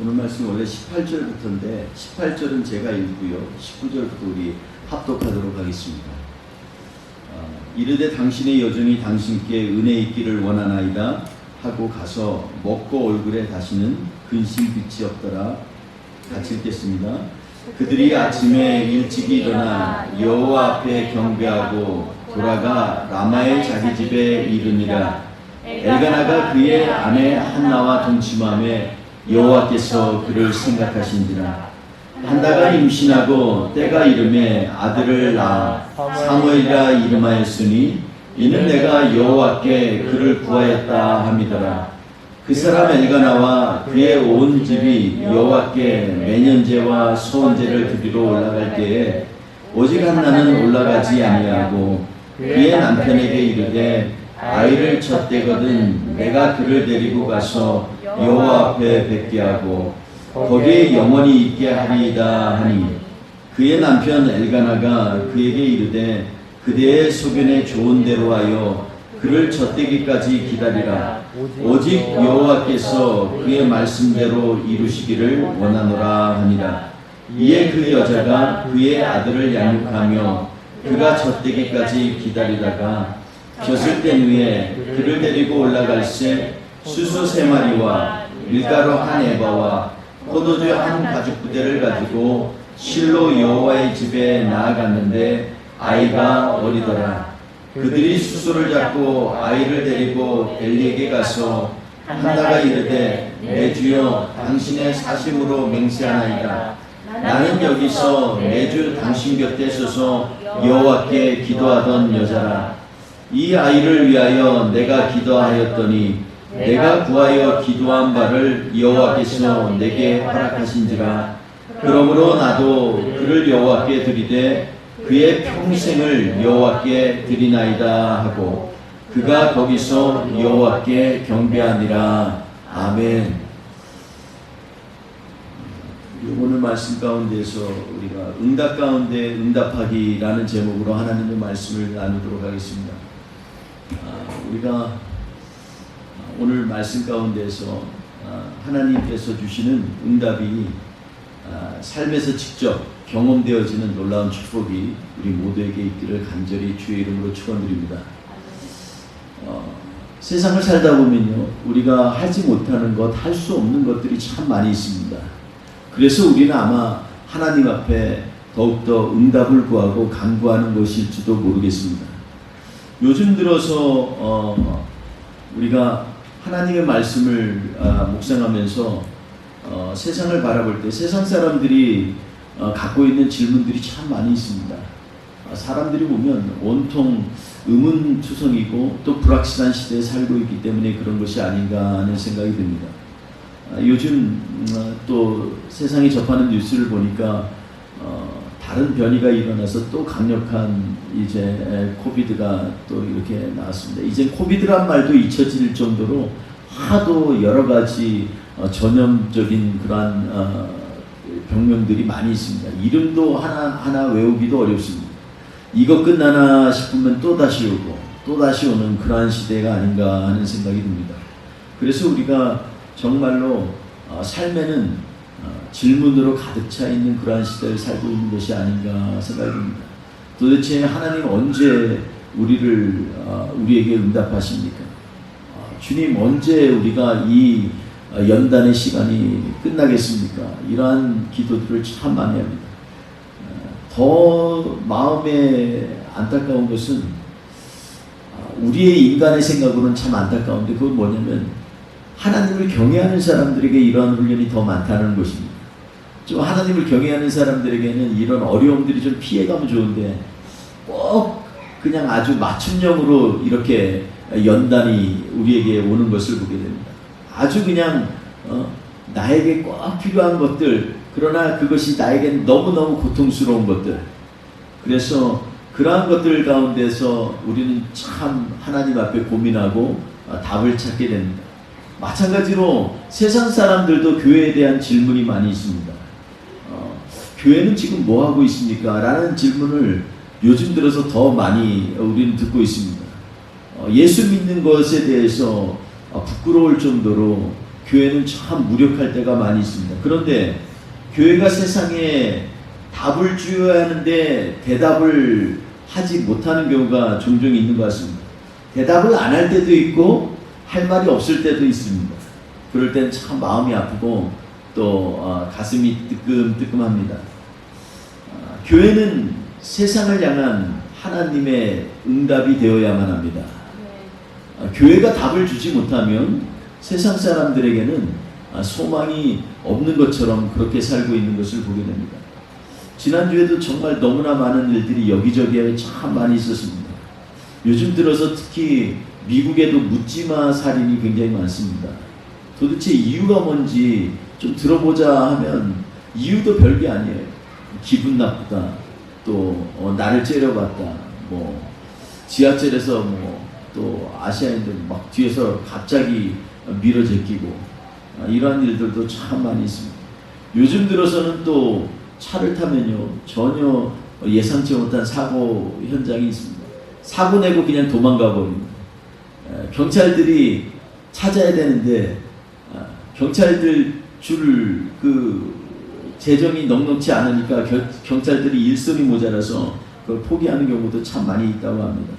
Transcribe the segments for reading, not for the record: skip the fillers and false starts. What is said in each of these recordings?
오늘 말씀 원래 18절부터인데 18절은 제가 읽고요. 19절부터 우리 합독하도록 하겠습니다. 이르되 당신의 여종이 당신께 은혜 있기를 원하나이다 하고 가서 먹고 얼굴에 다시는 근심 빛이 없더라. 같이 읽겠습니다. 그들이 아침에 일찍이 일어나 여호와 앞에 경배하고 돌아가 라마의 자기 집에 이르니라. 엘가나가 그의 아내 한나와 동침함에 여호와께서 그를 생각하신지라. 한나가 임신하고 때가 이름에 아들을 낳아 사무엘이라 이름하였으니 이는 내가 여호와께 그를 구하였다 함이더라. 그 사람 엘가나와 그의 온 집이 여호와께 매년제와 소원제를 드리러 올라갈 때에 오직 한나는 올라가지 아니하고 그의 남편에게 이르되 아이를 젖대거든 내가 그를 데리고 가서 여호와 앞에 뵙게 하고 거기에 영원히 있게 하리이다 하니 그의 남편 엘가나가 그에게 이르되 그대의 소견에 좋은 대로 하여 그를 젖대기까지 기다리라. 오직 여호와께서 그의 말씀대로 이루시기를 원하노라 하니라. 이에 그 여자가 그의 아들을 양육하며 그가 젖대기까지 기다리다가 젖을 뗀 후에 그를 데리고 올라갈새 수소 3마리와 밀가루 1에바와 포도주 1가죽부대를 가지고 실로 여호와의 집에 나아갔는데 아이가 어리더라. 그들이 수소를 잡고 아이를 데리고 엘리에게 가서 한나가 이르되 내 주여 당신의 사심으로 맹세하나이다. 나는 여기서 매주 당신 곁에 서서 여호와께 기도하던 여자라. 이 아이를 위하여 내가 기도하였더니 내가 구하여 기도한 바를 여호와께서 내게 허락하신지라. 그러므로 나도 그를 여호와께 드리되 그의 평생을 여호와께 드리나이다 하고 그가 거기서 여호와께 경배하니라. 아멘. 오늘 말씀 가운데서 우리가 응답 가운데 응답하기라는 제목으로 하나님의 말씀을 나누도록 하겠습니다. 우리가 오늘 말씀 가운데서 하나님께서 주시는 응답이 삶에서 직접 경험되어지는 놀라운 축복이 우리 모두에게 있기를 간절히 주의 이름으로 축원드립니다. 세상을 살다 보면요, 우리가 하지 못하는 것, 할 수 없는 것들이 참 많이 있습니다. 그래서 우리는 아마 하나님 앞에 더욱더 응답을 구하고 간구하는 것일지도 모르겠습니다. 요즘 들어서 우리가 하나님의 말씀을 묵상하면서 세상을 바라볼 때 세상 사람들이 갖고 있는 질문들이 참 많이 있습니다. 사람들이 보면 온통 의문투성이고 또 불확실한 시대에 살고 있기 때문에 그런 것이 아닌가 하는 생각이 듭니다. 요즘 또 세상에 접하는 뉴스를 보니까 다른 변이가 일어나서 또 강력한 이제 코비드가 또 이렇게 나왔습니다. 이제 코비드란 말도 잊혀질 정도로 하도 여러 가지 전염적인 그러한 병명들이 많이 있습니다. 이름도 하나 외우기도 어렵습니다. 이거 끝나나 싶으면 또 다시 오고 또 다시 오는 그러한 시대가 아닌가 하는 생각이 듭니다. 그래서 우리가 정말로 삶에는 질문으로 가득 차 있는 그러한 시대를 살고 있는 것이 아닌가 생각이 듭니다. 도대체 하나님 언제 우리에게 응답하십니까? 주님 언제 우리가 이 연단의 시간이 끝나겠습니까? 이러한 기도들을 참 많이 합니다. 더 마음에 안타까운 것은 우리의 인간의 생각으로는 참 안타까운데 그건 뭐냐면 하나님을 경외하는 사람들에게 이러한 훈련이 더 많다는 것입니다. 좀 하나님을 경외하는 사람들에게는 이런 어려움들이 좀 피해가면 좋은데 꼭 그냥 아주 맞춤형으로 이렇게 연단이 우리에게 오는 것을 보게 됩니다. 아주 그냥 나에게 꼭 필요한 것들, 그러나 그것이 나에겐 너무너무 고통스러운 것들. 그래서 그러한 것들 가운데서 우리는 참 하나님 앞에 고민하고 답을 찾게 됩니다. 마찬가지로 세상 사람들도 교회에 대한 질문이 많이 있습니다. 교회는 지금 뭐 하고 있습니까? 라는 질문을 요즘 들어서 더 많이 우리는 듣고 있습니다. 예수 믿는 것에 대해서 부끄러울 정도로 교회는 참 무력할 때가 많이 있습니다. 그런데 교회가 세상에 답을 주어야 하는데 대답을 하지 못하는 경우가 종종 있는 것 같습니다. 대답을 안 할 때도 있고 할 말이 없을 때도 있습니다. 그럴 땐 참 마음이 아프고 또 가슴이 뜨끔뜨끔합니다. 교회는 세상을 향한 하나님의 응답이 되어야만 합니다. 교회가 답을 주지 못하면 세상 사람들에게는 소망이 없는 것처럼 그렇게 살고 있는 것을 보게 됩니다. 지난주에도 정말 너무나 많은 일들이 여기저기에 참 많이 있었습니다. 요즘 들어서 특히 미국에도 묻지마 살인이 굉장히 많습니다. 도대체 이유가 뭔지 좀 들어보자 하면 이유도 별게 아니에요. 기분 나쁘다, 또 나를 째려봤다, 뭐 지하철에서 뭐 또 아시아인들 막 뒤에서 갑자기 밀어 제끼고 이러한 일들도 참 많이 있습니다. 요즘 들어서는 또 차를 타면요 전혀 예상치 못한 사고 현장이 있습니다. 사고 내고 그냥 도망가 버립니다. 경찰들이 찾아야 되는데 경찰들 줄 재정이 넉넉지 않으니까 경찰들이 일손이 모자라서 그걸 포기하는 경우도 참 많이 있다고 합니다.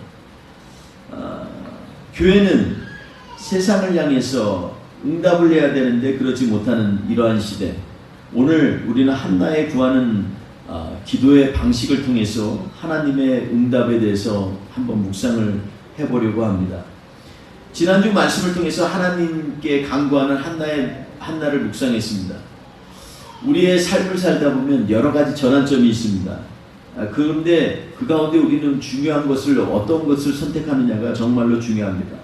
교회는 세상을 향해서 응답을 해야 되는데 그러지 못하는 이러한 시대, 오늘 우리는 한나에 구하는 기도의 방식을 통해서 하나님의 응답에 대해서 한번 묵상을 해보려고 합니다. 지난주 말씀을 통해서 하나님께 간구하는 한나를 묵상했습니다. 우리의 삶을 살다 보면 여러 가지 전환점이 있습니다. 그런데 그 가운데 우리는 중요한 것을, 어떤 것을 선택하느냐가 정말로 중요합니다.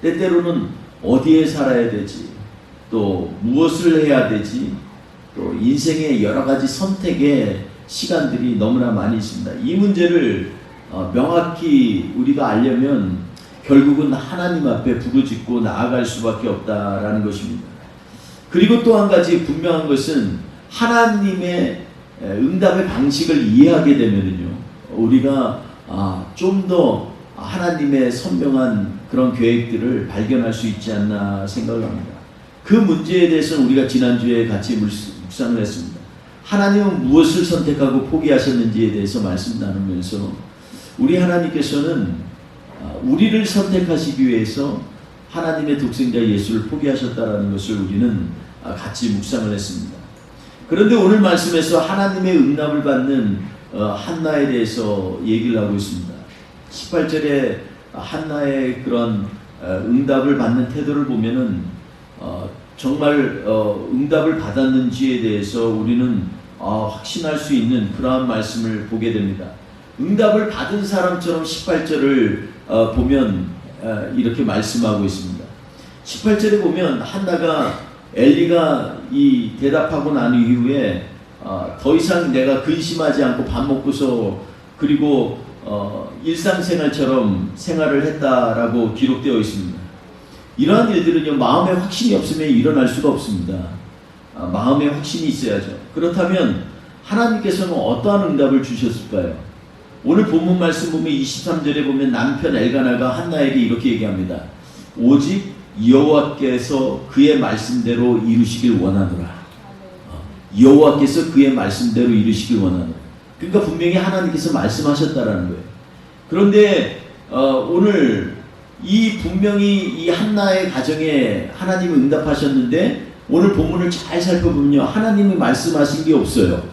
때때로는 어디에 살아야 되지, 또 무엇을 해야 되지, 또 인생의 여러 가지 선택의 시간들이 너무나 많이 있습니다. 이 문제를 명확히 우리가 알려면 결국은 하나님 앞에 부르짖고 나아갈 수밖에 없다라는 것입니다. 그리고 또 한 가지 분명한 것은 하나님의 응답의 방식을 이해하게 되면은요, 우리가 좀 더 하나님의 선명한 그런 계획들을 발견할 수 있지 않나 생각을 합니다. 그 문제에 대해서는 우리가 지난주에 같이 묵상을 했습니다. 하나님은 무엇을 선택하고 포기하셨는지에 대해서 말씀 나누면서 우리 하나님께서는 우리를 선택하시기 위해서 하나님의 독생자 예수를 포기하셨다라는 것을 우리는 같이 묵상을 했습니다. 그런데 오늘 말씀에서 하나님의 응답을 받는 한나에 대해서 얘기를 하고 있습니다. 18절에 한나의 그런 응답을 받는 태도를 보면은 정말 응답을 받았는지에 대해서 우리는 확신할 수 있는 그러한 말씀을 보게 됩니다. 응답을 받은 사람처럼 18절을 보면 이렇게 말씀하고 있습니다. 18절에 보면 한나가 엘리가 이 대답하고 난 이후에 더 이상 내가 근심하지 않고 밥 먹고서 그리고 일상생활처럼 생활을 했다라고 기록되어 있습니다. 이러한 일들은요, 마음에 확신이 없으면 일어날 수가 없습니다. 마음에 확신이 있어야죠. 그렇다면 하나님께서는 어떠한 응답을 주셨을까요? 오늘 본문 말씀 보면 23절에 보면 남편 엘가나가 한나에게 이렇게 얘기합니다. 오직 여호와께서 그의 말씀대로 이루시길 원하노라. 여호와께서 그의 말씀대로 이루시길 원하노라. 그러니까 분명히 하나님께서 말씀하셨다라는 거예요. 그런데 오늘 분명히 이 한나의 가정에 하나님이 응답하셨는데 오늘 본문을 잘 살펴보면요, 하나님이 말씀하신 게 없어요.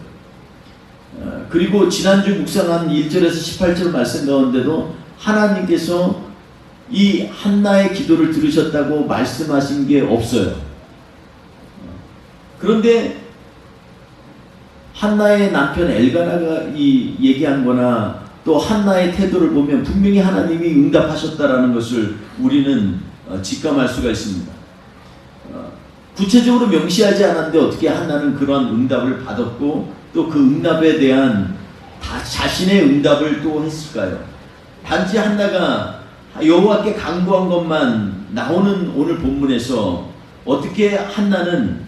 그리고 지난주 묵상한 1절에서 18절 말씀 가운데도 하나님께서 이 한나의 기도를 들으셨다고 말씀하신 게 없어요. 그런데 한나의 남편 엘가나가 얘기한 거나 또 한나의 태도를 보면 분명히 하나님이 응답하셨다라는 것을 우리는 직감할 수가 있습니다. 구체적으로 명시하지 않았는데 어떻게 한나는 그런 응답을 받았고 또 그 응답에 대한 자신의 응답을 또 했을까요? 단지 한나가 여호와께 간구한 것만 나오는 오늘 본문에서 어떻게 한나는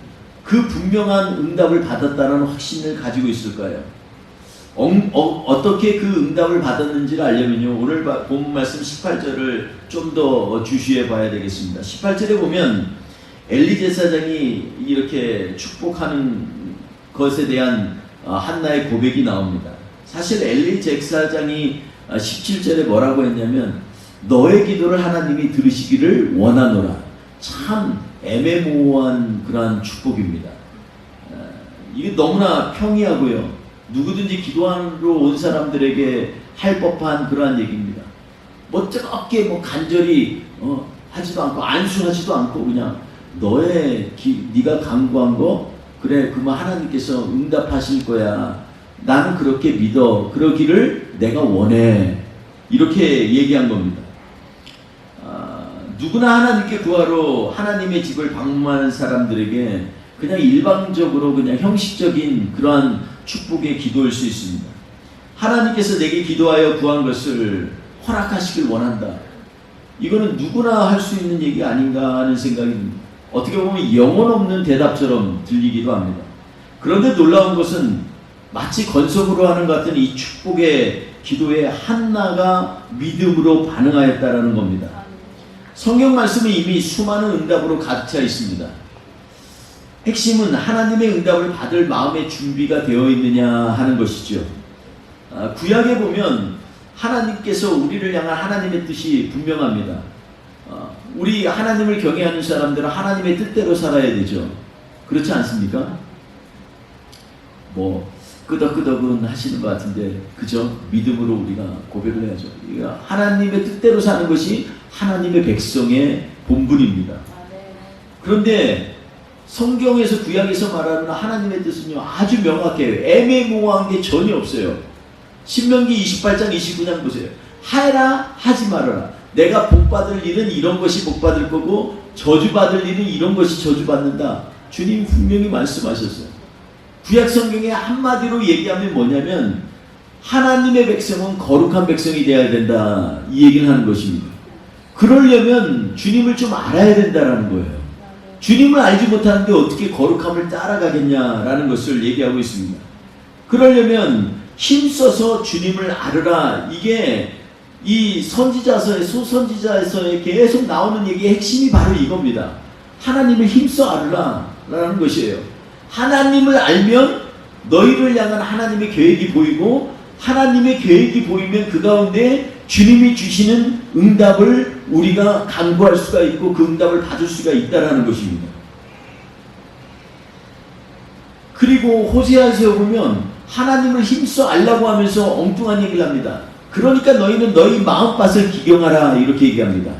그 분명한 응답을 받았다는 확신을 가지고 있을까요? 어떻게 그 응답을 받았는지를 알려면요, 오늘 본문 말씀 18절을 좀 더 주시해 봐야 되겠습니다. 18절에 보면 엘리 제사장이 이렇게 축복하는 것에 대한 한나의 고백이 나옵니다. 사실 엘리 제사장이 17절에 뭐라고 했냐면 너의 기도를 하나님이 들으시기를 원하노라. 참 애매모호한 그러한 축복입니다. 이게 너무나 평이하고요. 누구든지 기도하러 온 사람들에게 할 법한 그러한 얘기입니다. 뭐 뜨겁게 뭐 간절히 하지도 않고 안수하지도 않고 그냥 네가 간구한 거 그래 그만 하나님께서 응답하실 거야. 나는 그렇게 믿어. 그러기를 내가 원해. 이렇게 얘기한 겁니다. 누구나 하나님께 구하러 하나님의 집을 방문하는 사람들에게 그냥 일방적으로 그냥 형식적인 그러한 축복의 기도일 수 있습니다. 하나님께서 내게 기도하여 구한 것을 허락하시길 원한다. 이거는 누구나 할 수 있는 얘기 아닌가 하는 생각이 듭니다. 어떻게 보면 영혼 없는 대답처럼 들리기도 합니다. 그런데 놀라운 것은 마치 건석으로 하는 것 같은 이 축복의 기도에 한나가 믿음으로 반응하였다라는 겁니다. 성경 말씀은 이미 수많은 응답으로 가득 차 있습니다. 핵심은 하나님의 응답을 받을 마음의 준비가 되어 있느냐 하는 것이죠. 구약에 보면 하나님께서 우리를 향한 하나님의 뜻이 분명합니다. 우리 하나님을 경외하는 사람들은 하나님의 뜻대로 살아야 되죠. 그렇지 않습니까? 뭐 끄덕끄덕은 하시는 것 같은데 그죠? 믿음으로 우리가 고백을 해야죠. 하나님의 뜻대로 사는 것이 하나님의 백성의 본분입니다. 그런데 성경에서 구약에서 말하는 하나님의 뜻은요 아주 명확해요. 애매모호한 게 전혀 없어요. 신명기 28장 29장 보세요. 하라 하지 말아라. 내가 복받을 일은 이런 것이 복받을 거고 저주받을 일은 이런 것이 저주받는다. 주님 분명히 말씀하셨어요. 구약 성경에 한마디로 얘기하면 뭐냐면 하나님의 백성은 거룩한 백성이 되어야 된다. 이 얘기를 하는 것입니다. 그러려면 주님을 좀 알아야 된다라는 거예요. 주님을 알지 못하는데 어떻게 거룩함을 따라가겠냐라는 것을 얘기하고 있습니다. 그러려면 힘써서 주님을 알으라. 이게 이 선지자서의 소선지자에서의 계속 나오는 얘기의 핵심이 바로 이겁니다. 하나님을 힘써 알으라 라는 것이에요. 하나님을 알면 너희를 향한 하나님의 계획이 보이고 하나님의 계획이 보이면 그 가운데 주님이 주시는 응답을 우리가 간구할 수가 있고 그 응답을 받을 수가 있다라는 것입니다. 그리고 호세아서에 보면 하나님을 힘써 알라고 하면서 엉뚱한 얘기를 합니다. 그러니까 너희는 너희 마음밭을 기경하라 이렇게 얘기합니다.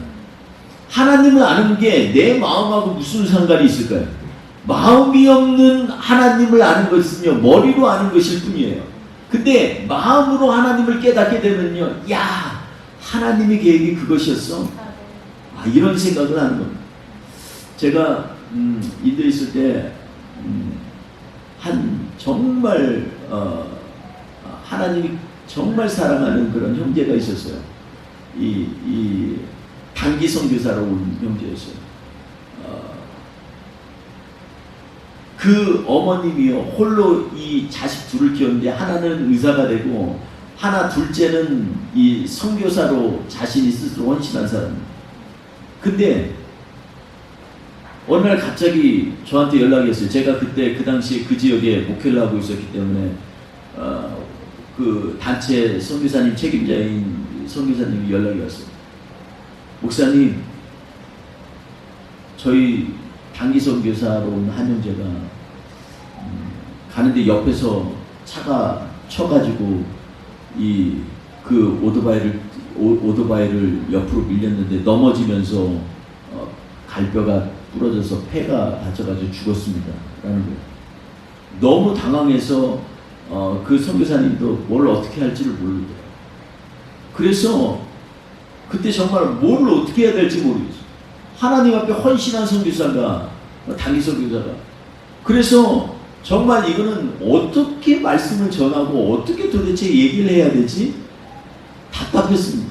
하나님을 아는 게 내 마음하고 무슨 상관이 있을까요? 마음이 없는 하나님을 아는 것은요 머리로 아는 것일 뿐이에요. 근데 마음으로 하나님을 깨닫게 되면요 야 하나님의 계획이 그것이었어? 이런 생각을 하는 겁니다. 제가 인도에 있을 때 한 정말 하나님이 정말 사랑하는 그런 형제가 있었어요. 이 단기 선교사로 온 형제였어요. 그 어머님이요 홀로 이 자식 둘을 키웠는데 하나는 의사가 되고 하나 둘째는 이 선교사로 자신이 스스로 헌신한 사람입니다. 근데 어느 날 갑자기 저한테 연락이 왔어요. 제가 그때 그 당시에 그 지역에 목회를 하고 있었기 때문에 그 단체 선교사님 책임자인 선교사님이 연락이 왔어요. 목사님, 저희 단기 선교사로 온 한 형제가 가는데 옆에서 차가 쳐가지고 그 오토바이를 옆으로 밀렸는데 넘어지면서 갈뼈가 부러져서 폐가 다쳐가지고 죽었습니다. 라는 거예요. 너무 당황해서 그 선교사님도 뭘 어떻게 할지를 모르더라고요. 그래서 그때 정말 뭘 어떻게 해야 될지 모르겠어요. 하나님 앞에 헌신한 선교사가 단기 선교사가 그래서 정말 이거는 어떻게 말씀을 전하고 어떻게 도대체 얘기를 해야 되지? 답답했습니다.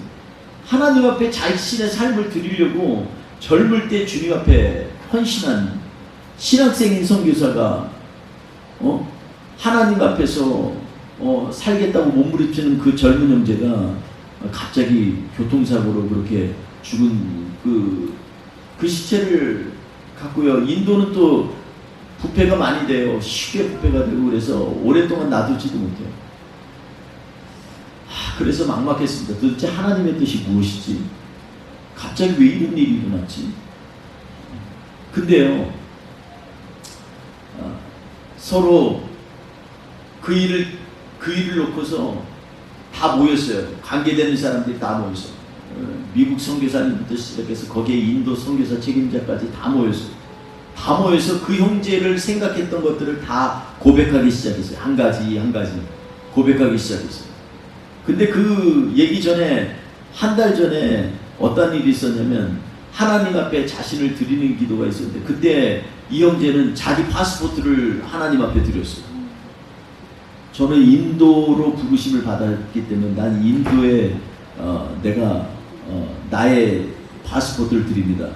하나님 앞에 자신의 삶을 드리려고 젊을 때 주님 앞에 헌신한 신학생인 선교사가 하나님 앞에서 살겠다고 몸부림치는 그 젊은 형제가 갑자기 교통사고로 그렇게 죽은 그 시체를 갔고요. 인도는 또 부패가 많이 돼요. 쉽게 부패가 되고 그래서 오랫동안 놔두지도 못해요. 그래서 막막했습니다. 도대체 하나님의 뜻이 무엇이지? 갑자기 왜 이런 일이 일어났지? 근데요, 서로 그 일을 놓고서 다 모였어요. 관계되는 사람들이 다 모였어요. 미국 선교사님부터 시작해서 거기에 인도 선교사 책임자까지 다 모였어요. 다 모여서 그 형제를 생각했던 것들을 다 고백하기 시작했어요. 한 가지 한 가지 고백하기 시작했어요. 근데 그 얘기 전에 한 달 전에 어떤 일이 있었냐면 하나님 앞에 자신을 드리는 기도가 있었는데 그때 이 형제는 자기 파스포트를 하나님 앞에 드렸어요. 저는 인도로 부르심을 받았기 때문에 난 인도에 내가 나의 파스포트를 드립니다.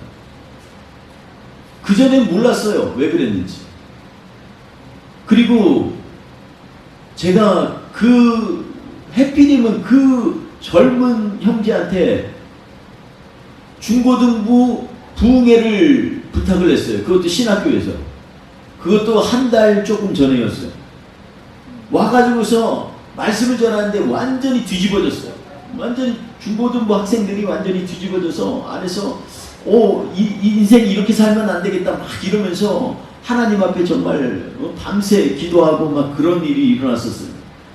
그 전엔 몰랐어요. 왜 그랬는지. 그리고 제가 해피님은 그 젊은 형제한테 중고등부 부흥회를 부탁을 했어요. 그것도 신학교에서. 그것도 한 달 조금 전에였어요. 와가지고서 말씀을 전하는데 완전히 뒤집어졌어요. 완전히 중고등부 학생들이 완전히 뒤집어져서 안에서 이 인생이 이렇게 살면 안 되겠다 막 이러면서 하나님 앞에 정말 밤새 기도하고 막 그런 일이 일어났었어요.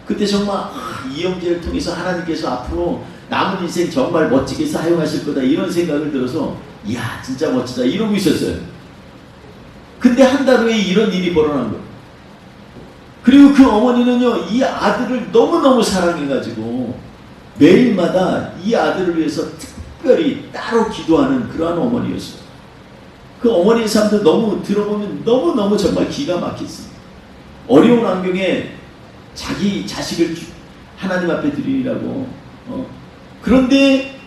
그때 정말 이 형제를 통해서 하나님께서 앞으로 남은 인생 정말 멋지게 사용하실 거다 이런 생각을 들어서 이야 진짜 멋지다 이러고 있었어요. 근데 한 달 후에 이런 일이 벌어난 거예요. 그리고 그 어머니는요 이 아들을 너무너무 사랑해가지고 매일마다 이 아들을 위해서 특별히 따로 기도하는 그러한 어머니였어요. 그 어머니의 삶도 너무 들어보면 너무너무 정말 기가 막혔습니다. 어려운 환경에 자기 자식을 하나님 앞에 드리라고 그런데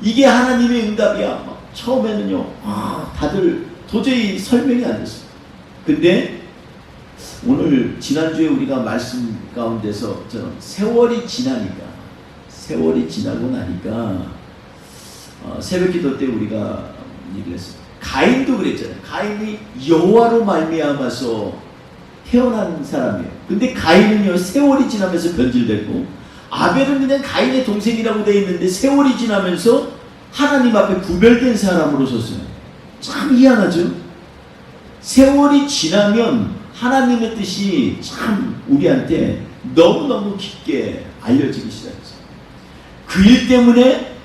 이게 하나님의 응답이야. 처음에는요 다들 도저히 설명이 안 됐어요. 근데 오늘 지난주에 우리가 말씀 가운데서 저는 세월이 지나고 나니까 새벽기도 때 우리가 얘기를 했어요. 가인도 그랬잖아요. 가인이 여호와로 말미암아서 태어난 사람이에요. 근데 가인은요 세월이 지나면서 변질됐고 아벨은 그냥 가인의 동생이라고 되어 있는데 세월이 지나면서 하나님 앞에 구별된 사람으로 섰어요. 참 희한하죠. 세월이 지나면 하나님의 뜻이 참 우리한테 너무너무 깊게 알려지기 시작했어요. 그 일 때문에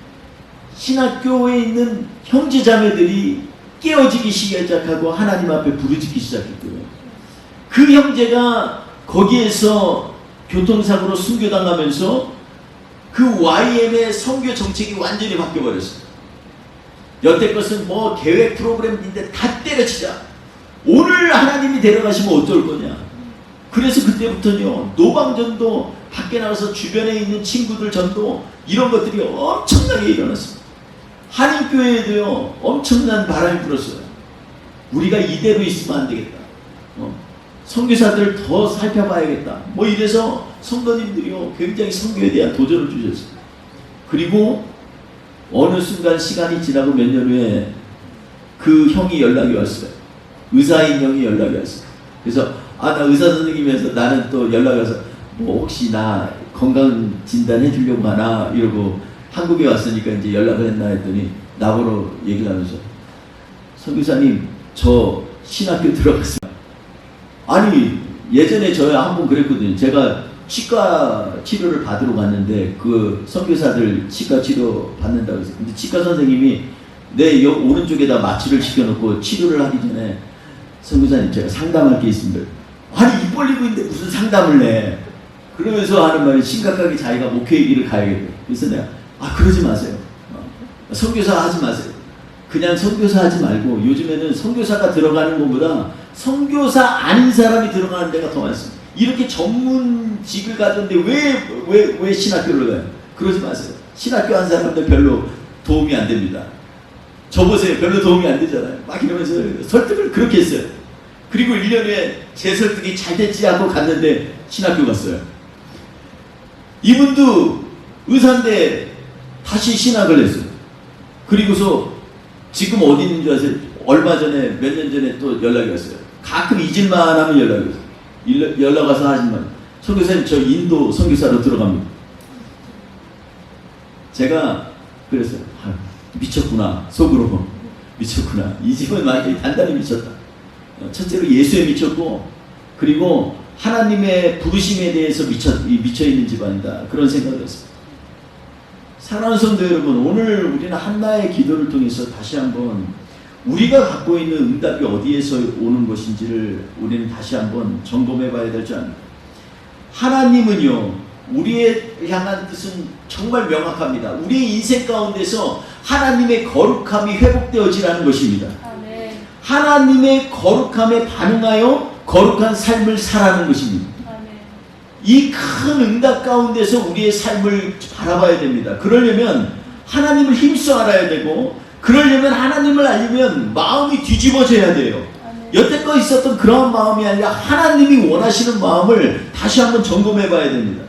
신학교에 있는 형제자매들이 깨어지기 시작하고 하나님 앞에 부르짖기 시작했고요. 그 형제가 거기에서 교통사고로 순교당하면서 그 YM의 선교 정책이 완전히 바뀌어버렸어요. 여태껏은 뭐 계획 프로그램인데 다 때려치자. 오늘 하나님이 데려가시면 어떨 거냐. 그래서 그때부터는요 노방전도 밖에 나가서 주변에 있는 친구들 전도 이런 것들이 엄청나게 일어났습니다. 한인교회에도요 엄청난 바람이 불었어요. 우리가 이대로 있으면 안 되겠다. 선교사들을 더 살펴봐야겠다. 뭐 이래서 성도님들이요 굉장히 선교에 대한 도전을 주셨어요. 그리고 어느 순간 시간이 지나고 몇 년 후에 그 형이 연락이 왔어요. 의사인 형이 연락이 왔어요. 그래서 나 의사 선생님이어서 나는 또 연락이 와서 뭐 혹시 나 건강 진단 해주려고 하나 이러고 한국에 왔으니까 이제 연락을 했나 했더니 나보러 얘기를 하면서 선교사님 저 신학교 들어갔어요. 아니 예전에 저야 한번 그랬거든요. 제가 치과 치료를 받으러 갔는데 그 선교사들 치과 치료 받는다고 해서 근데 치과 선생님이 내 오른쪽에다 마취를 시켜놓고 치료를 하기 전에 선교사님 제가 상담할 게 있습니다. 아니 입 벌리고 있는데 무슨 상담을 해. 그러면서 하는 말이 심각하게 자기가 목회의 길을 가야겠다. 그래서 내가 그러지 마세요. 선교사 하지 마세요. 그냥 선교사 하지 말고 요즘에는 선교사가 들어가는 것보다 선교사 아닌 사람이 들어가는 데가 더 많습니다. 이렇게 전문직을 가졌는데 왜 신학교를 가요? 그러지 마세요. 신학교 한 사람들 별로 도움이 안 됩니다. 저 보세요. 별로 도움이 안 되잖아요. 막 이러면서 설득을 그렇게 했어요. 그리고 1년 후에 제 설득이 잘 됐지 하고 갔는데 신학교 갔어요. 이분도 의사인데 다시 신학을 했어요. 그리고서 지금 어디 있는 줄 아세요? 얼마 전에, 몇 년 전에 또 연락이 왔어요. 가끔 잊을만 하면 연락이 왔어요. 연락 와서 하지만, 선교사님, 저 인도 선교사로 들어갑니다. 제가 그랬어요. 아, 미쳤구나. 속으로. 미쳤구나. 이 집은 완전히 단단히 미쳤다. 첫째로 예수에 미쳤고, 그리고 하나님의 부르심에 대해서 미쳐있는 집안이다. 그런 생각을 했습니다. 사랑하는 성도 여러분, 오늘 우리는 한나의 기도를 통해서 다시 한번 우리가 갖고 있는 응답이 어디에서 오는 것인지를 우리는 다시 한번 점검해 봐야 될 줄 압니다. 하나님은요, 우리의 향한 뜻은 정말 명확합니다. 우리의 인생 가운데서 하나님의 거룩함이 회복되어지라는 것입니다. 아멘. 하나님의 거룩함에 반응하여 거룩한 삶을 살아가는 것입니다. 이 큰 응답 가운데서 우리의 삶을 바라봐야 됩니다. 그러려면 하나님을 힘써 알아야 되고, 그러려면 하나님을 알려면 마음이 뒤집어져야 돼요. 여태껏 있었던 그런 마음이 아니라 하나님이 원하시는 마음을 다시 한번 점검해 봐야 됩니다.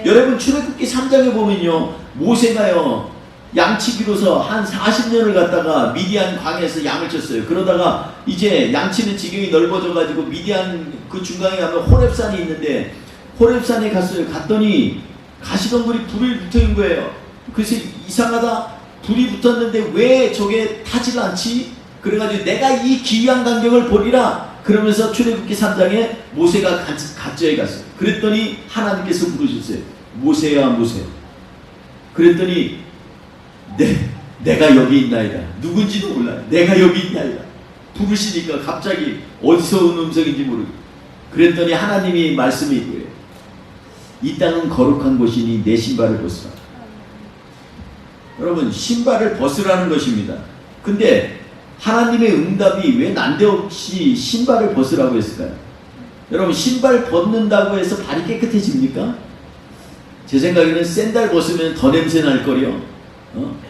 여러분, 출애굽기 3장에 보면요, 모세가요 양치기로서 한 40년을 갔다가 미디안 광야에서 양을 쳤어요. 그러다가 이제 양치는 지경이 넓어져 가지고 미디안 그 중간에 가면 호렙산이 있는데, 호렙산에 갔어요. 갔더니 가시덩굴이 불이 붙어있는 거예요. 그래서 이상하다, 불이 붙었는데 왜 저게 타질 않지? 그래가지고 내가 이 기이한 광경을 보리라 그러면서 출애굽기 3장에 모세가 갓저에 갔어요. 그랬더니 하나님께서 부르셨어요. 모세야, 모세. 그랬더니 내가 여기 있나이다. 누군지도 몰라요. 내가 여기 있나이다. 부르시니까 갑자기 어디서 온 음성인지 모르고. 그랬더니 하나님이 말씀이 있고요. 이 땅은 거룩한 곳이니 내 신발을 벗으라. 여러분, 신발을 벗으라는 것입니다. 근데 하나님의 응답이 왜 난데없이 신발을 벗으라고 했을까요? 여러분, 신발 벗는다고 해서 발이 깨끗해집니까? 제 생각에는 샌들 벗으면 더 냄새 날 거요.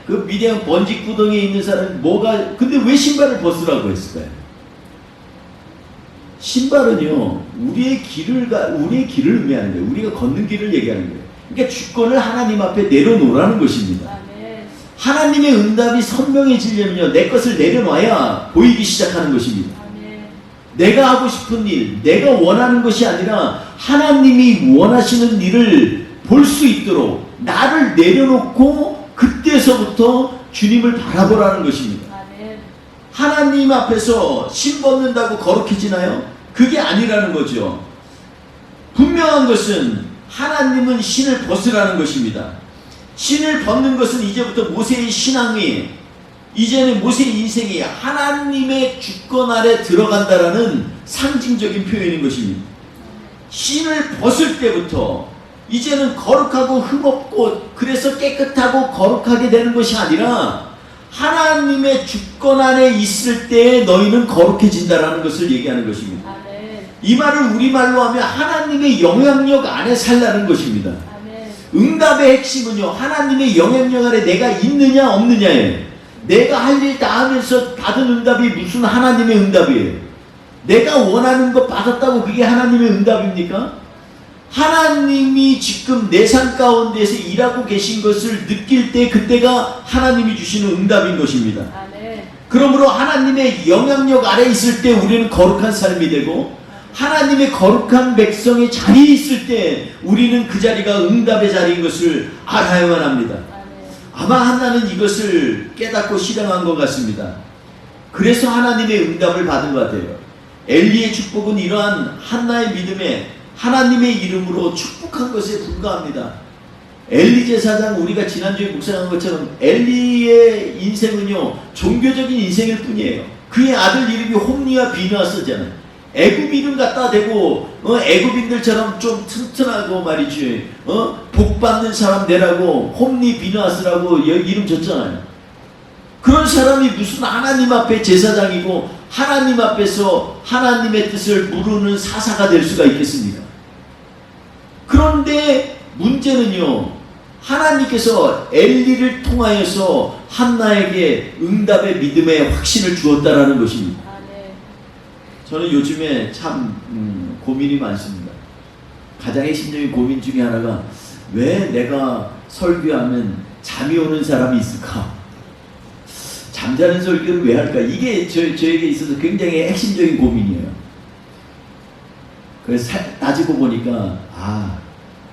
그 미디안 번지 구덩이에 있는 사람이 근데 왜 신발을 벗으라고 했을까요? 신발은요, 우리의 길을 의미하는 거예요. 우리가 걷는 길을 얘기하는 거예요. 그러니까 주권을 하나님 앞에 내려놓으라는 것입니다. 하나님의 응답이 선명해지려면요, 내 것을 내려놔야 보이기 시작하는 것입니다. 내가 하고 싶은 일, 내가 원하는 것이 아니라 하나님이 원하시는 일을 볼 수 있도록 나를 내려놓고 그때서부터 주님을 바라보라는 것입니다. 하나님 앞에서 신 벗는다고 거룩해지나요? 그게 아니라는 거죠. 분명한 것은 하나님은 신을 벗으라는 것입니다. 신을 벗는 것은 이제부터 모세의 신앙이, 이제는 모세의 인생이 하나님의 주권 아래 들어간다라는 상징적인 표현인 것입니다. 신을 벗을 때부터 이제는 거룩하고 흠없고 그래서 깨끗하고 거룩하게 되는 것이 아니라 하나님의 주권 안에 있을 때 너희는 거룩해진다라는 것을 얘기하는 것입니다. 이 말을 우리말로 하면 하나님의 영향력 안에 살라는 것입니다. 응답의 핵심은요, 하나님의 영향력 안에 내가 있느냐 없느냐예요. 내가 할 일 다 하면서 받은 응답이 무슨 하나님의 응답이에요? 내가 원하는 거 받았다고 그게 하나님의 응답입니까? 하나님이 지금 내 삶 가운데서 일하고 계신 것을 느낄 때 그때가 하나님이 주시는 응답인 것입니다. 그러므로 하나님의 영향력 아래 있을 때 우리는 거룩한 삶이 되고, 하나님의 거룩한 백성의 자리에 있을 때 우리는 그 자리가 응답의 자리인 것을 알아야만 합니다. 아마 한나는 이것을 깨닫고 실행한 것 같습니다. 그래서 하나님의 응답을 받은 것 같아요. 엘리의 축복은 이러한 한나의 믿음에 하나님의 이름으로 축복한 것에 불과합니다. 엘리 제사장, 우리가 지난주에 묵상한 것처럼 엘리의 인생은요, 종교적인 인생일 뿐이에요. 그의 아들 이름이 홈리와 비느하스잖아요. 애굽 이름 갖다 대고 애굽인들처럼 좀 튼튼하고 말이지, 복 받는 사람 되라고 홈리 비느하스라고 이름 줬잖아요. 그런 사람이 무슨 하나님 앞에 제사장이고 하나님 앞에서 하나님의 뜻을 물으는 사사가 될 수가 있겠습니까? 그런데 문제는요, 하나님께서 엘리를 통하여서 한나에게 응답의 믿음의 확신을 주었다라는 것입니다. 저는 요즘에 참 고민이 많습니다. 가장 핵심적인 고민 중에 하나가, 왜 내가 설교하면 잠이 오는 사람이 있을까? 잠자는 설교를 왜 할까? 이게 저에게 있어서 굉장히 핵심적인 고민이에요. 그래서 따지고 보니까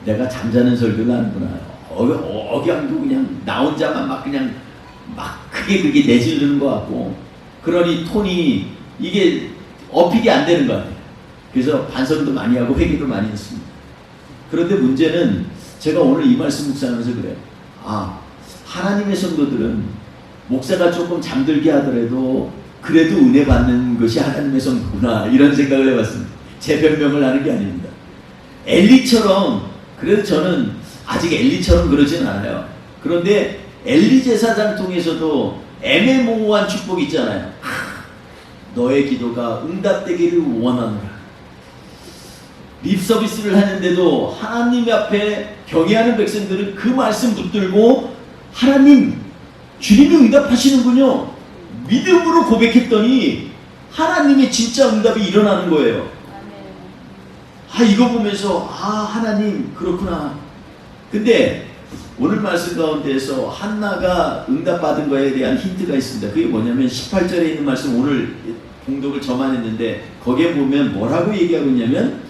내가 잠자는 설교를 하는구나. 억양도 그냥 나 혼자만 막 그냥 막 크게 내지르는 것 같고, 그러니 톤이 이게 어필이 안 되는 것 같아요. 그래서 반성도 많이 하고 회개도 많이 했습니다. 그런데 문제는 제가 오늘 이 말씀 묵상하면서 그래요. 하나님의 성도들은 목사가 조금 잠들게 하더라도 그래도 은혜 받는 것이 하나님의 성도구나, 이런 생각을 해봤습니다. 제 변명을 하는 게 아닙니다. 엘리처럼, 그래도 저는 아직 엘리처럼 그러진 않아요. 그런데 엘리 제사장 통해서도 애매모호한 축복이 있잖아요. 너의 기도가 응답되기를 원하노라. 립서비스를 하는데도 하나님 앞에 경외하는 백성들은 그 말씀 붙들고 하나님, 주님이 응답하시는군요, 믿음으로 고백했더니 하나님의 진짜 응답이 일어나는 거예요. 이거 보면서 하나님 그렇구나. 근데 오늘 말씀 가운데에서 한나가 응답받은 거에 대한 힌트가 있습니다. 그게 뭐냐면 18절에 있는 말씀, 오늘 봉독을 저만 했는데 거기에 보면 뭐라고 얘기하고 있냐면,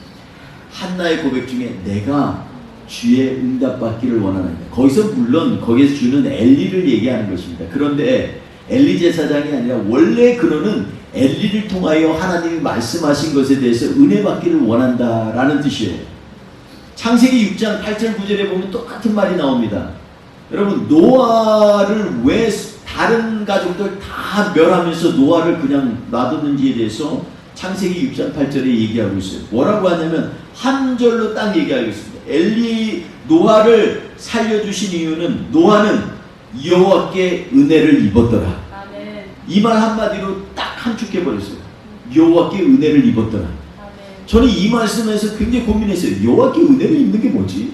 한나의 고백 중에 내가 주의 응답받기를 원하는데, 거기서 물론 거기에서 주는 엘리를 얘기하는 것입니다. 그런데 엘리 제사장이 아니라 원래 그러는 엘리를 통하여 하나님이 말씀하신 것에 대해서 은혜 받기를 원한다라는 뜻이에요. 창세기 6장 8절 9절에 보면 똑같은 말이 나옵니다. 여러분, 노아를 왜 다른 가족들 다 멸하면서 노아를 그냥 놔뒀는지에 대해서 창세기 6장 8절에 얘기하고 있어요. 뭐라고 하냐면 한 절로 딱 얘기하고 있습니다. 노아를 살려주신 이유는 노아는 여호와께 은혜를 입었더라. 이 말 한마디로 딱 함축해버렸어요. 여호와께 은혜를 입었더라. 저는 이 말씀에서 굉장히 고민했어요. 여호와께 은혜를 입는 게 뭐지?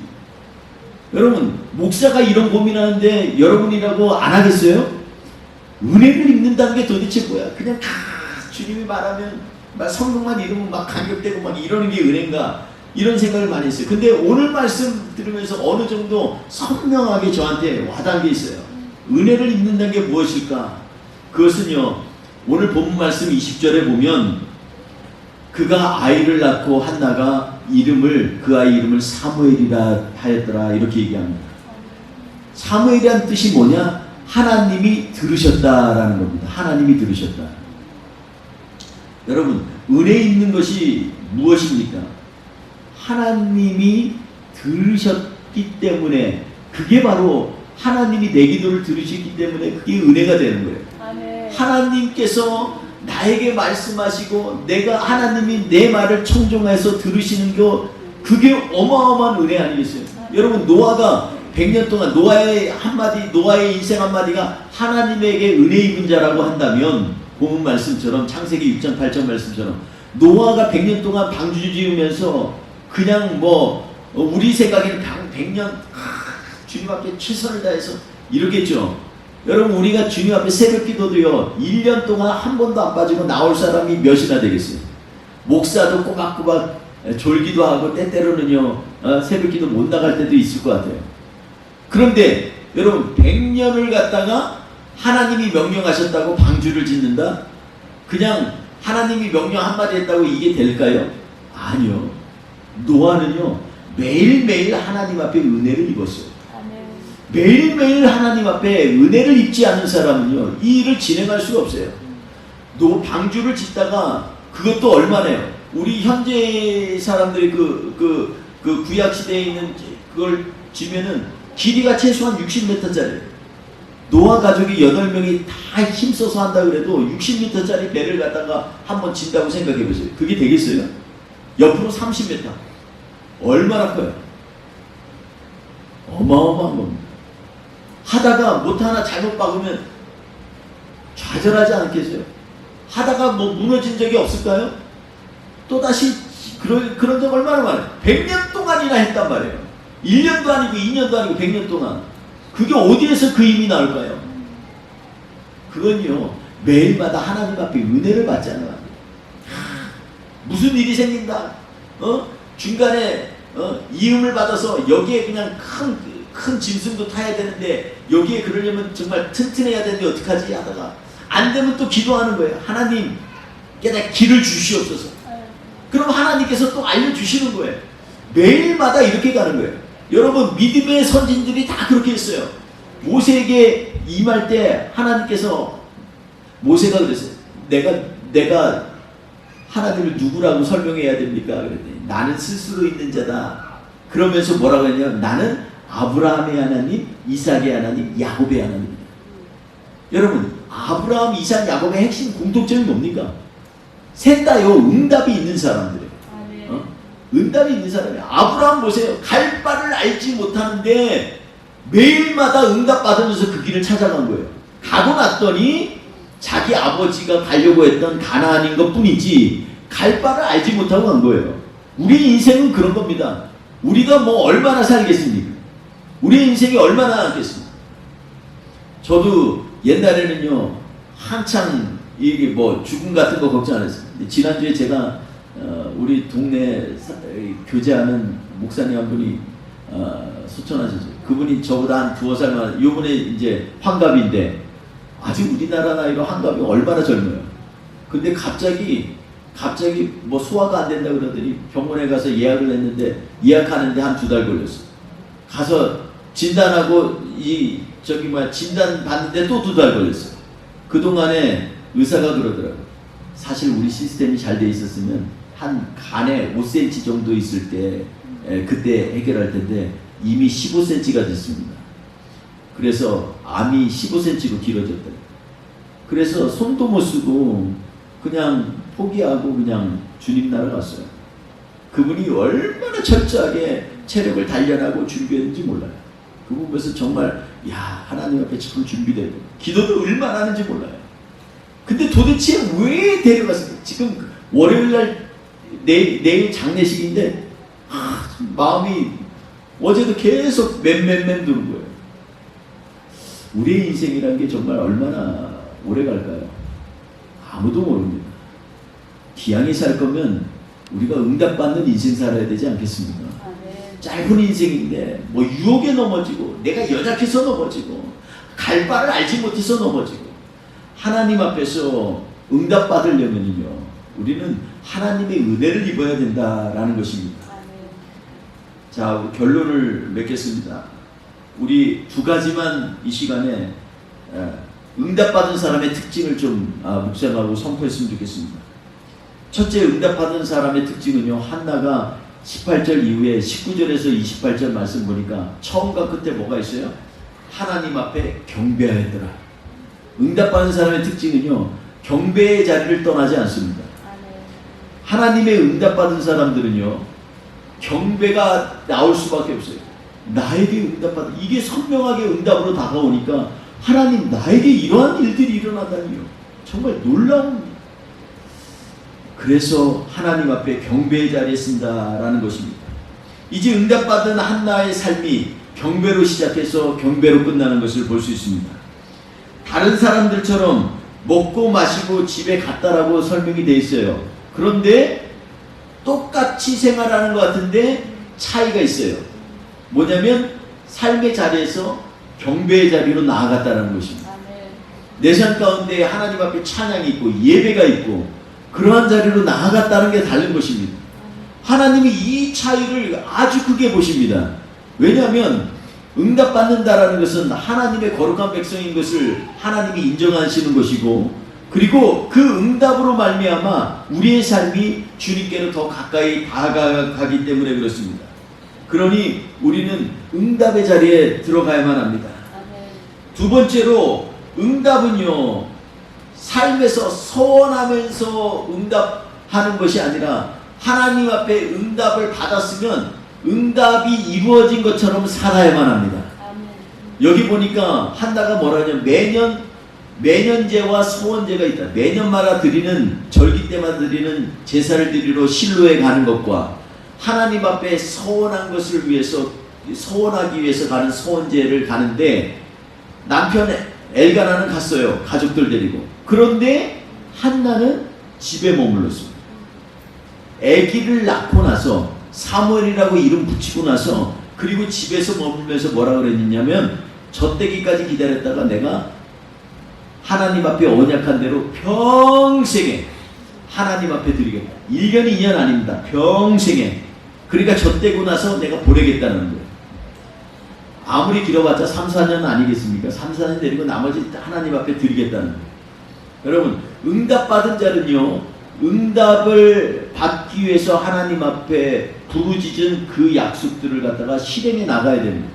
여러분, 목사가 이런 고민하는데 여러분이라고 안 하겠어요? 은혜를 입는다는 게 도대체 뭐야? 그냥 주님이 말하면 막 성경만 읽으면 막 감격되고 막 이러는 게 은혜인가? 이런 생각을 많이 했어요. 근데 오늘 말씀 들으면서 어느 정도 선명하게 저한테 와닿은 게 있어요. 은혜를 입는다는 게 무엇일까? 그것은요, 오늘 본문 말씀 20절에 보면 그가 아이를 낳고 한나가 그 아이 이름을 사무엘이라 하였더라, 이렇게 얘기합니다. 사무엘이란 뜻이 뭐냐? 하나님이 들으셨다라는 겁니다. 하나님이 들으셨다. 여러분, 은혜 있는 것이 무엇입니까? 하나님이 들으셨기 때문에, 그게 바로 하나님이 내 기도를 들으시기 때문에 그게 은혜가 되는 거예요. 아멘. 하나님께서 나에게 말씀하시고 하나님이 내 말을 청종해서 들으시는 거, 그게 어마어마한 은혜 아니겠어요? 여러분, 노아가 100년 동안 노아의 인생 한마디가 하나님에게 은혜 입은 자라고 한다면, 본문 말씀처럼 창세기 6장 8절 말씀처럼 노아가 100년 동안 방주 지으면서 그냥 우리 생각에는 100년 주님 앞에 최선을 다해서 이러겠죠. 여러분, 우리가 주님 앞에 새벽 기도도요 1년 동안 한 번도 안 빠지고 나올 사람이 몇이나 되겠어요? 목사도 꼬박꼬박 졸기도 하고 때때로는요 새벽 기도 못 나갈 때도 있을 것 같아요. 그런데 여러분, 100년을 갖다가 하나님이 명령하셨다고 방주를 짓는다? 그냥 하나님이 명령 한마디 했다고 이게 될까요? 아니요. 노아는요 매일매일 하나님 앞에 은혜를 입었어요. 매일매일 하나님 앞에 은혜를 입지 않는 사람은요 이 일을 진행할 수가 없어요. 방주를 짓다가 그것도 얼마나요? 우리 현재 사람들이 그 구약 시대에 있는 그걸 지면은 길이가 최소한 60m짜리. 노아 가족이 8명이 다 힘써서 한다 그래도 60m짜리 배를 갖다가 한번 진다고 생각해 보세요. 그게 되겠어요? 옆으로 30m. 얼마나 커요? 어마어마한 겁니다. 하다가 못 하나 잘못 박으면 좌절하지 않겠어요? 하다가 무너진 적이 없을까요? 또다시 그런 적 얼마나 많아요? 100년 동안이나 했단 말이에요. 1년도 아니고 2년도 아니고 100년 동안. 그게 어디에서 그 힘이 나올까요? 그건요 매일마다 하나님 앞에 은혜를 받잖아. 무슨 일이 생긴다, 중간에 이음을 받아서 여기에 그냥 큰 짐승도 타야 되는데 여기에 그러려면 정말 튼튼해야 되는데 어떡하지 하다가 안 되면 또 기도하는 거예요. 하나님, 깨닫 길을 주시옵소서. 그럼 하나님께서 또 알려주시는 거예요. 매일마다 이렇게 가는 거예요. 여러분, 믿음의 선진들이 다 그렇게 했어요. 모세에게 임할 때 하나님께서, 모세가 그랬어요. 내가 하나님을 누구라고 설명해야 됩니까? 그랬더니 나는 스스로 있는 자다. 그러면서 뭐라고 했냐면 나는 아브라함의 하나님, 이삭의 하나님, 야곱의 하나님입니다. 여러분, 아브라함, 이삭, 야곱의 핵심 공통점이 뭡니까? 셋 다요 응답이 있는 사람들이에요. 응답이 있는 사람이에요. 아브라함 보세요. 갈 바를 알지 못하는데 매일마다 응답 받으면서 그 길을 찾아간 거예요. 가고 났더니 자기 아버지가 가려고 했던 가나안인 것 뿐이지 갈 바를 알지 못하고 간 거예요. 우리 인생은 그런 겁니다. 우리가 뭐 얼마나 살겠습니까? 우리 인생이 얼마나 남겠습니까? 저도 옛날에는요 한창 이게 뭐 죽음 같은 거 걱정 안 했어요. 지난주에 제가 우리 동네 교제하는 목사님 한 분이 소천하셨어요. 그분이 저보다 한 두어 살 많아. 요번에 이제 환갑인데 아직 우리나라 나이로 환갑이 얼마나 젊어요. 근데 갑자기 뭐 소화가 안 된다 그러더니 병원에 가서 예약을 했는데 예약하는데 한 2달 걸렸어. 가서 진단하고 진단 받는데 또 2달 걸렸어. 그동안에 의사가 그러더라고. 사실 우리 시스템이 잘 돼 있었으면 한 간에 5cm 정도 있을 때 그때 해결할 텐데 이미 15cm가 됐습니다. 그래서 암이 15cm로 길어졌다. 그래서 손도 못 쓰고 그냥 포기하고 그냥 주님 나라 갔어요. 그분이 얼마나 철저하게 체력을 단련하고 준비했는지 몰라요. 그분 보면서 정말 하나님 앞에 참 준비되고 기도도 얼마나 하는지 몰라요. 근데 도대체 왜 데려갔을까? 지금 월요일날 내일 장례식인데 마음이 어제도 계속 맴 도는 거예요. 우리의 인생이라는 게 정말 얼마나 오래 갈까요? 아무도 모릅니다. 기양이 살 거면 우리가 응답받는 인생 살아야 되지 않겠습니까? 짧은 인생인데 뭐 유혹에 넘어지고 내가 연약해서 넘어지고 갈 바를 알지 못해서 넘어지고 하나님 앞에서 응답받으려면요 우리는 하나님의 은혜를 입어야 된다라는 것입니다. 자, 결론을 맺겠습니다. 우리 2가지만 이 시간에 응답받은 사람의 특징을 좀 묵상하고 선포했으면 좋겠습니다. 첫째, 응답받은 사람의 특징은요, 한나가 18절 이후에 19절에서 28절 말씀 보니까 처음과 끝에 뭐가 있어요? 하나님 앞에 경배하였더라. 응답받은 사람의 특징은요, 경배의 자리를 떠나지 않습니다. 하나님의 응답받은 사람들은요, 경배가 나올 수밖에 없어요. 나에게 응답받은, 이게 선명하게 응답으로 다가오니까 하나님, 나에게 이러한 일들이 일어나다니요. 정말 놀라운. 그래서 하나님 앞에 경배의 자리에 쓴다라는 것입니다. 이제 응답받은 한나의 삶이 경배로 시작해서 경배로 끝나는 것을 볼 수 있습니다. 다른 사람들처럼 먹고 마시고 집에 갔다라고 설명이 되어 있어요. 그런데 똑같이 생활하는 것 같은데 차이가 있어요. 뭐냐면 삶의 자리에서 경배의 자리로 나아갔다는 것입니다. 내 삶 가운데 하나님 앞에 찬양이 있고 예배가 있고 그러한 자리로 나아갔다는 게 다른 것입니다. 하나님이 이 차이를 아주 크게 보십니다. 왜냐하면 응답받는다라는 것은 하나님의 거룩한 백성인 것을 하나님이 인정하시는 것이고, 그리고 그 응답으로 말미암아 우리의 삶이 주님께로 더 가까이 다가가기 때문에 그렇습니다. 그러니 우리는 응답의 자리에 들어가야만 합니다. 두 번째로, 응답은요, 삶에서 서원하면서 응답하는 것이 아니라 하나님 앞에 응답을 받았으면 응답이 이루어진 것처럼 살아야만 합니다. 여기 보니까 한나가 뭐라 하냐면 매년제와 서원제가 있다. 매년마다 드리는, 절기 때마다 드리는 제사를 드리러 실로에 가는 것과 하나님 앞에 서원한 것을 위해서, 서원하기 위해서 가는 서원제를 가는데, 남편 엘가나는 갔어요. 가족들 데리고. 그런데 한나는 집에 머물렀습니다. 아기를 낳고 나서, 사무엘이라고 이름 붙이고 나서, 그리고 집에서 머물면서 뭐라 그랬냐면, 젖되기까지 기다렸다가 내가 하나님 앞에 언약한 대로 평생에 하나님 앞에 드리겠다. 1년 2년 아닙니다. 평생에. 그러니까 젖대고 나서 내가 보내겠다는 거예요. 아무리 길어봤자 3, 4년 아니겠습니까? 3, 4년 내리고 나머지 하나님 앞에 드리겠다는 거예요. 여러분, 응답받은 자는요, 응답을 받기 위해서 하나님 앞에 부르짖은 그 약속들을 갖다가 실행해 나가야 됩니다.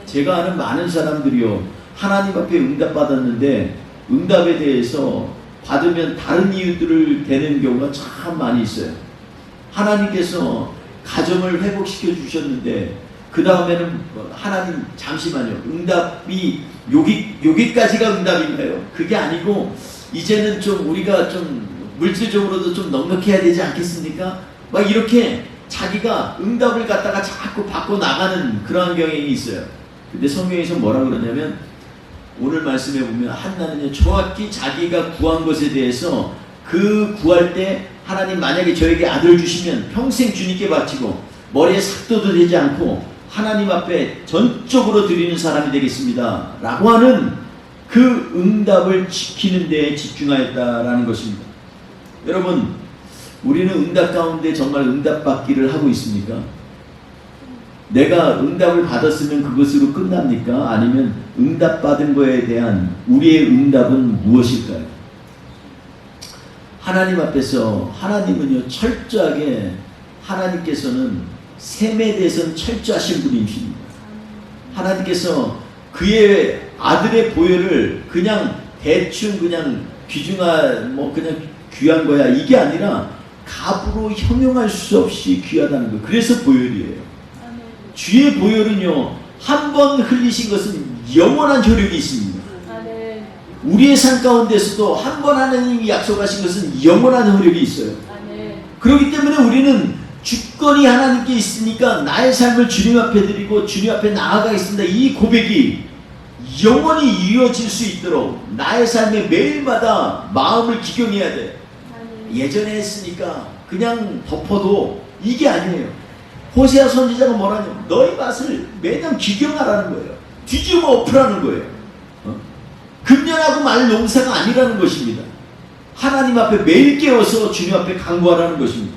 제가 아는 많은 사람들이요, 하나님 앞에 응답받았는데 응답에 대해서 받으면 다른 이유들을 대는 경우가 참 많이 있어요. 하나님께서 가정을 회복시켜 주셨는데 그 다음에는 하나님 잠시만요, 응답이 여기까지가 응답인가요? 그게 아니고 이제는 좀 우리가 좀 물질적으로도 좀 넉넉해야 되지 않겠습니까? 막 이렇게 자기가 응답을 갖다가 자꾸 받고 나가는 그러한 경향이 있어요. 근데 성경에서 뭐라 그러냐면, 오늘 말씀해 보면 한나는요, 정확히 자기가 구한 것에 대해서 그 구할 때 하나님 만약에 저에게 아들 주시면 평생 주님께 바치고 머리에 삭도도 되지 않고 하나님 앞에 전적으로 드리는 사람이 되겠습니다 라고 하는 그 응답을 지키는 데에 집중하였다라는 것입니다. 여러분, 우리는 응답 가운데 정말 응답받기를 하고 있습니까? 내가 응답을 받았으면 그것으로 끝납니까? 아니면 응답받은 거에 대한 우리의 응답은 무엇일까요? 하나님 앞에서, 하나님은요, 철저하게, 하나님께서는 셈에 대해서는 철저하신 분이십니다. 하나님께서 그의 아들의 보혈을 그냥 대충 그냥 그냥 귀한 거야, 이게 아니라 값으로 형용할 수 없이 귀하다는 거예요. 그래서 보혈이에요. 주의 보혈은요, 한 번 흘리신 것은 영원한 효력이 있습니다. 우리의 삶 가운데서도 한 번 하나님이 약속하신 것은 영원한 효력이 있어요. 그렇기 때문에 우리는 주권이 하나님께 있으니까 나의 삶을 주님 앞에 드리고 주님 앞에 나아가겠습니다, 이 고백이 영원히 이루어질 수 있도록 나의 삶에 매일마다 마음을 기경해야 돼. 예전에 했으니까 그냥 덮어도 이게 아니에요. 호세아 선지자가 뭐라냐면 너희 맛을 매년 기경하라는 거예요. 뒤집어 엎으라는 거예요. 금년하고 말 농사가 아니라는 것입니다. 하나님 앞에 매일 깨워서 주님 앞에 간구하라는 것입니다.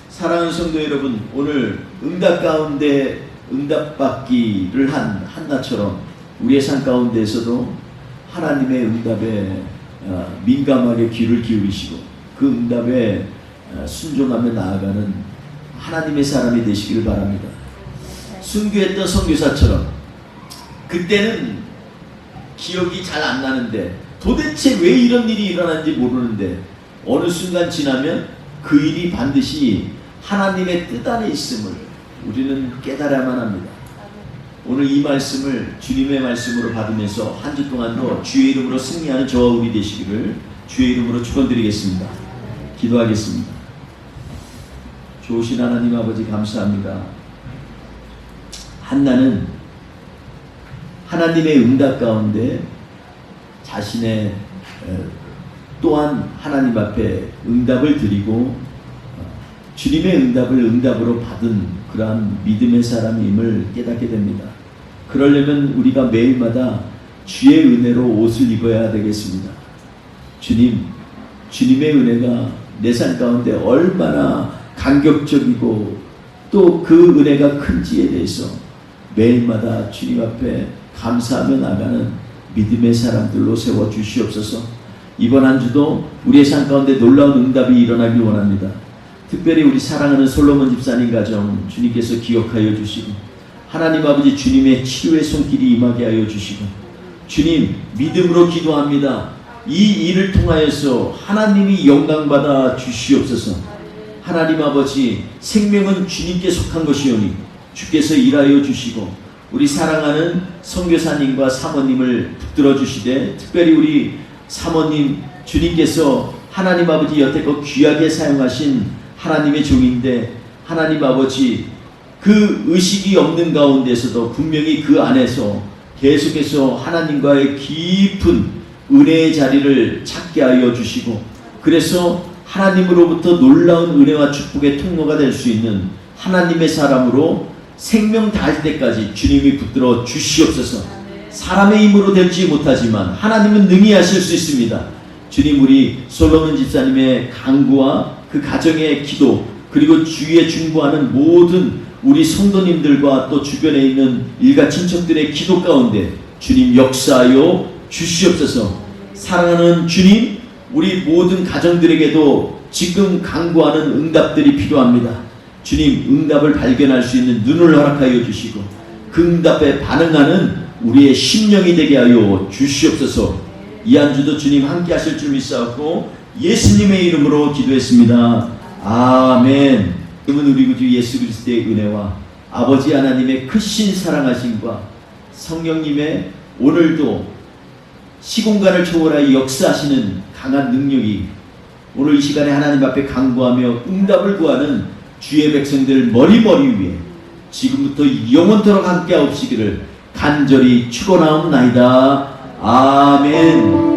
사랑하는 성도 여러분, 오늘 응답 가운데 응답받기를 한 한나처럼 우리의 삶 가운데에서도 하나님의 응답에 민감하게 귀를 기울이시고 그 응답에 순종하며 나아가는 하나님의 사람이 되시기를 바랍니다. 순교했던 선교사처럼 그때는 기억이 잘 안 나는데 도대체 왜 이런 일이 일어났는지 모르는데 어느 순간 지나면 그 일이 반드시 하나님의 뜻 안에 있음을 우리는 깨달아야만 합니다. 오늘 이 말씀을 주님의 말씀으로 받으면서 한 주 동안도 주의 이름으로 승리하는 저와 우리 되시기를 주의 이름으로 축원드리겠습니다. 기도하겠습니다. 좋으신 하나님 아버지, 감사합니다. 한나는 하나님의 응답 가운데 자신의 또한 하나님 앞에 응답을 드리고 주님의 응답을 응답으로 받은 그러한 믿음의 사람임을 깨닫게 됩니다. 그러려면 우리가 매일마다 주의 은혜로 옷을 입어야 되겠습니다. 주님의 은혜가 내 삶 가운데 얼마나 감격적이고 또 그 은혜가 큰지에 대해서 매일마다 주님 앞에 감사하며 나가는 믿음의 사람들로 세워주시옵소서. 이번 한 주도 우리의 삶 가운데 놀라운 응답이 일어나길 원합니다. 특별히 우리 사랑하는 솔로몬 집사님 가정 주님께서 기억하여 주시고 하나님 아버지 주님의 치료의 손길이 임하게 하여 주시고 주님, 믿음으로 기도합니다. 이 일을 통하여서 하나님이 영광받아 주시옵소서. 하나님 아버지, 생명은 주님께 속한 것이오니 주께서 일하여 주시고 우리 사랑하는 선교사님과 사모님을 붙들어 주시되 특별히 우리 사모님, 주님께서 하나님 아버지 여태껏 귀하게 사용하신 하나님의 종인데 하나님 아버지, 그 의식이 없는 가운데서도 분명히 그 안에서 계속해서 하나님과의 깊은 은혜의 자리를 찾게 하여 주시고 그래서 하나님으로부터 놀라운 은혜와 축복의 통로가 될 수 있는 하나님의 사람으로 생명 다할 때까지 주님이 붙들어 주시옵소서. 사람의 힘으로 될지 못하지만 하나님은 능히 하실 수 있습니다. 주님, 우리 솔로몬 집사님의 간구와 그 가정의 기도, 그리고 주위에 중보하는 모든 우리 성도님들과 또 주변에 있는 일가 친척들의 기도 가운데 주님 역사하여 주시옵소서. 사랑하는 주님, 우리 모든 가정들에게도 지금 간구하는 응답들이 필요합니다. 주님, 응답을 발견할 수 있는 눈을 허락하여 주시고 그 응답에 반응하는 우리의 심령이 되게 하여 주시옵소서. 이 한 주도 주님 함께 하실 줄 믿사옵고 예수님의 이름으로 기도했습니다. 아멘. 지금은 우리 구주 예수 그리스도의 은혜와 아버지 하나님의 크신 사랑하심과 성령님의 오늘도 시공간을 초월하여 역사하시는 강한 능력이 오늘 이 시간에 하나님 앞에 간구하며 응답을 구하는 주의 백성들 머리머리 위에 지금부터 영원토록 함께 하옵시기를 간절히 축원하옵나이다. 아멘.